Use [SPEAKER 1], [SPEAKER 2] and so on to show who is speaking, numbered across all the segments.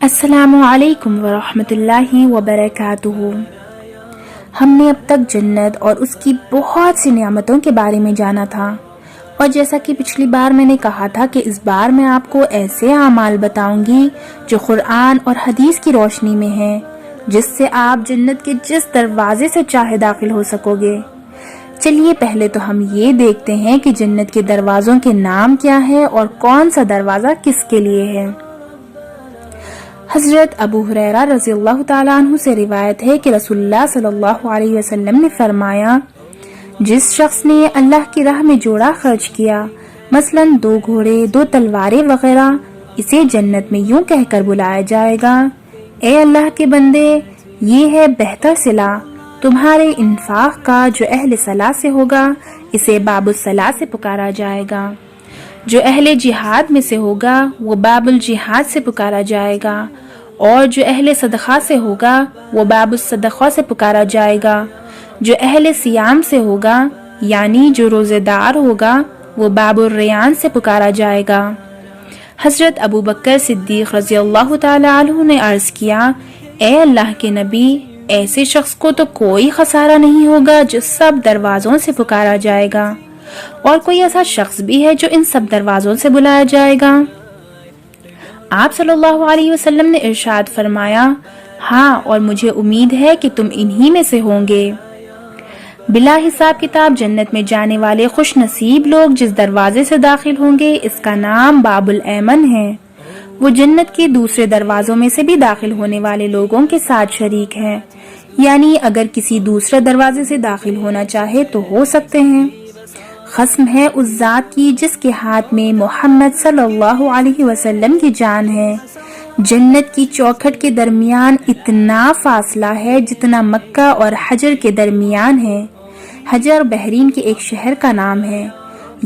[SPEAKER 1] السلام علیکم ورحمۃ اللہ وبرکاتہ۔ ہم نے اب تک جنت اور اس کی بہت سی نعمتوں کے بارے میں جانا تھا، اور جیسا کہ پچھلی بار میں نے کہا تھا کہ اس بار میں آپ کو ایسے اعمال بتاؤں گی جو قرآن اور حدیث کی روشنی میں ہیں، جس سے آپ جنت کے جس دروازے سے چاہے داخل ہو سکو گے۔ چلیے پہلے تو ہم یہ دیکھتے ہیں کہ جنت کے دروازوں کے نام کیا ہے اور کون سا دروازہ کس کے لیے ہے۔ حضرت ابو ہریرہ رضی اللہ تعالیٰ عنہ سے روایت ہے کہ رسول اللہ صلی اللہ علیہ وسلم نے فرمایا، جس شخص نے اللہ کی راہ میں جوڑا خرچ کیا، مثلا 2 گھوڑے، 2 تلواریں وغیرہ، اسے جنت میں یوں کہہ کر بلایا جائے گا، اے اللہ کے بندے، یہ ہے بہتر صلہ تمہارے انفاق کا جو اہل صلاح سے ہوگا، اسے باب الصلاح سے پکارا جائے گا۔ جو اہل جہاد میں سے ہوگا وہ باب الجہاد سے پکارا جائے گا، اور جو اہل صدقہ سے ہوگا وہ باب الصدقہ سے پکارا جائے گا۔ جو اہل صیام سے ہوگا یعنی جو روزے دار ہوگا وہ باب الریان سے پکارا جائے گا۔ حضرت ابو بکر صدیق رضی اللہ تعالی عنہ نے عرض کیا، اے اللہ کے نبی، ایسے شخص کو تو کوئی خسارہ نہیں ہوگا جو سب دروازوں سے پکارا جائے گا، اور کوئی ایسا شخص بھی ہے جو ان سب دروازوں سے بلایا جائے گا؟ آپ صلی اللہ علیہ وسلم نے ارشاد فرمایا، ہاں، اور مجھے امید ہے کہ تم انہی میں سے ہوں گے۔ بلا حساب کتاب جنت میں جانے والے خوش نصیب لوگ جس دروازے سے داخل ہوں گے، اس کا نام باب الایمن ہے۔ وہ جنت کے دوسرے دروازوں میں سے بھی داخل ہونے والے لوگوں کے ساتھ شریک ہیں، یعنی اگر کسی دوسرے دروازے سے داخل ہونا چاہے تو ہو سکتے ہیں۔ قسم ہے اس ذات کی جس کے ہاتھ میں محمد صلی اللہ علیہ وسلم کی جان ہے، جنت کی چوکھٹ کے درمیان اتنا فاصلہ ہے جتنا مکہ اور حجر کے درمیان ہے۔ حجر بحرین کے ایک شہر کا نام ہے،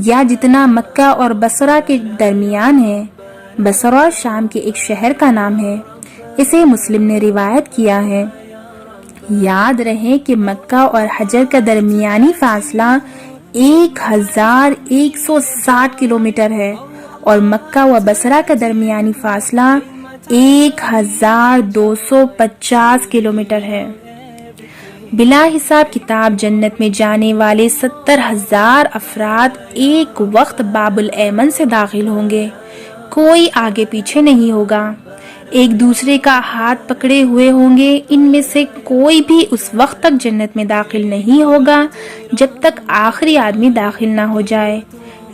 [SPEAKER 1] یا جتنا مکہ اور بصرہ کے درمیان ہے۔ بصرہ شام کے ایک شہر کا نام ہے۔ اسے مسلم نے روایت کیا ہے۔ یاد رہے کہ مکہ اور حجر کا درمیانی فاصلہ 1160 کلومیٹر ہے، اور مکہ و بصرہ کا درمیانی فاصلہ 1250 کلومیٹر ہے۔ بلا حساب کتاب جنت میں جانے والے 70,000 افراد ایک وقت باب الایمن سے داخل ہوں گے، کوئی آگے پیچھے نہیں ہوگا، ایک دوسرے کا ہاتھ پکڑے ہوئے ہوں گے۔ ان میں سے کوئی بھی اس وقت تک جنت میں داخل نہیں ہوگا جب تک آخری آدمی داخل نہ ہو جائے،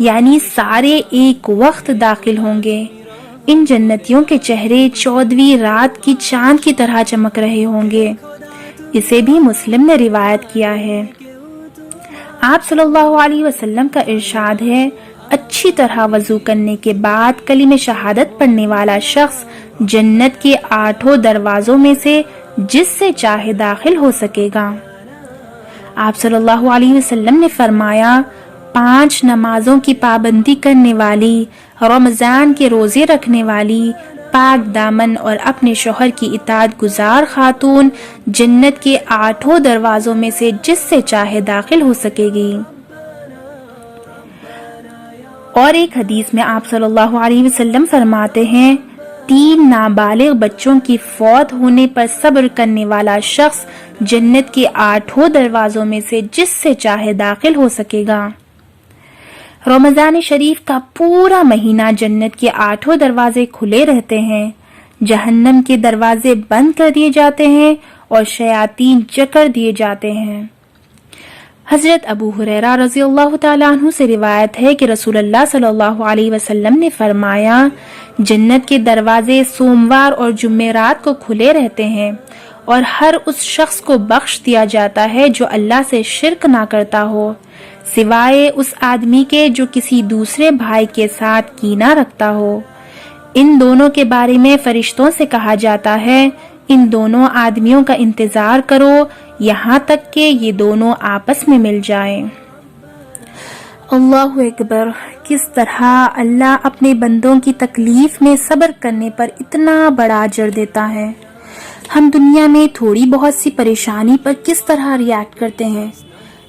[SPEAKER 1] یعنی سارے ایک وقت داخل ہوں گے۔ ان جنتیوں کے چہرے 14ویں رات کی چاند کی طرح چمک رہے ہوں گے۔ اسے بھی مسلم نے روایت کیا ہے۔ آپ صلی اللہ علیہ وسلم کا ارشاد ہے، اچھی طرح وضو کرنے کے بعد کلمہ شہادت پڑھنے والا شخص جنت کے 8 دروازوں میں سے جس سے چاہے داخل ہو سکے گا۔ آپ صلی اللہ علیہ وسلم نے فرمایا، 5 نمازوں کی پابندی کرنے والی، رمضان کے روزے رکھنے والی، پاک دامن اور اپنے شوہر کی اطاعت گزار خاتون جنت کے 8 دروازوں میں سے جس سے چاہے داخل ہو سکے گی۔ اور ایک حدیث میں آپ صلی اللہ علیہ وسلم فرماتے ہیں، 3 نابالغ بچوں کی فوت ہونے پر صبر کرنے والا شخص جنت کے 8 دروازوں میں سے جس سے چاہے داخل ہو سکے گا۔ رمضان شریف کا پورا مہینہ جنت کے 8 دروازے کھلے رہتے ہیں، جہنم کے دروازے بند کر دیے جاتے ہیں اور شیاطین جکڑ دیے جاتے ہیں۔ حضرت ابو ہریرہ رضی اللہ تعالیٰ عنہ سے روایت ہے کہ رسول اللہ صلی اللہ علیہ وسلم نے فرمایا، جنت کے دروازے سوموار اور جمعرات کو کھلے رہتے ہیں، اور ہر اس شخص کو بخش دیا جاتا ہے جو اللہ سے شرک نہ کرتا ہو، سوائے اس آدمی کے جو کسی دوسرے بھائی کے ساتھ کینہ رکھتا ہو۔ ان دونوں کے بارے میں فرشتوں سے کہا جاتا ہے، ان دونوں آدمیوں کا انتظار کرو یہاں تک کہ یہ دونوں آپس میں مل جائیں۔ اللہ اکبر! کس طرح اللہ اپنے بندوں کی تکلیف میں صبر کرنے پر اتنا بڑا اجر دیتا ہے۔ ہم دنیا میں تھوڑی بہت سی پریشانی پر کس طرح ریاکٹ کرتے ہیں،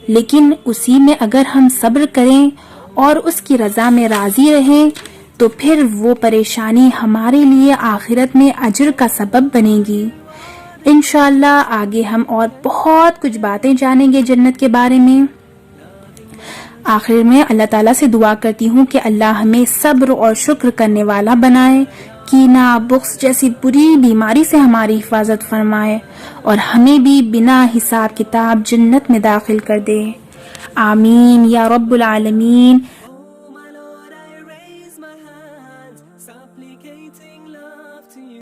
[SPEAKER 1] لیکن اسی میں اگر ہم صبر کریں اور اس کی رضا میں راضی رہیں تو پھر وہ پریشانی ہمارے لیے آخرت میں اجر کا سبب بنے گی۔ انشاءاللہ آگے ہم اور بہت کچھ باتیں جانیں گے جنت کے بارے میں۔ آخر میں اللہ تعالیٰ سے دعا کرتی ہوں کہ اللہ ہمیں صبر اور شکر کرنے والا بنائے، کینہ بغض جیسی بری بیماری سے ہماری حفاظت فرمائے اور ہمیں بھی بنا حساب کتاب جنت میں داخل کر دے۔ آمین یا رب العالمین۔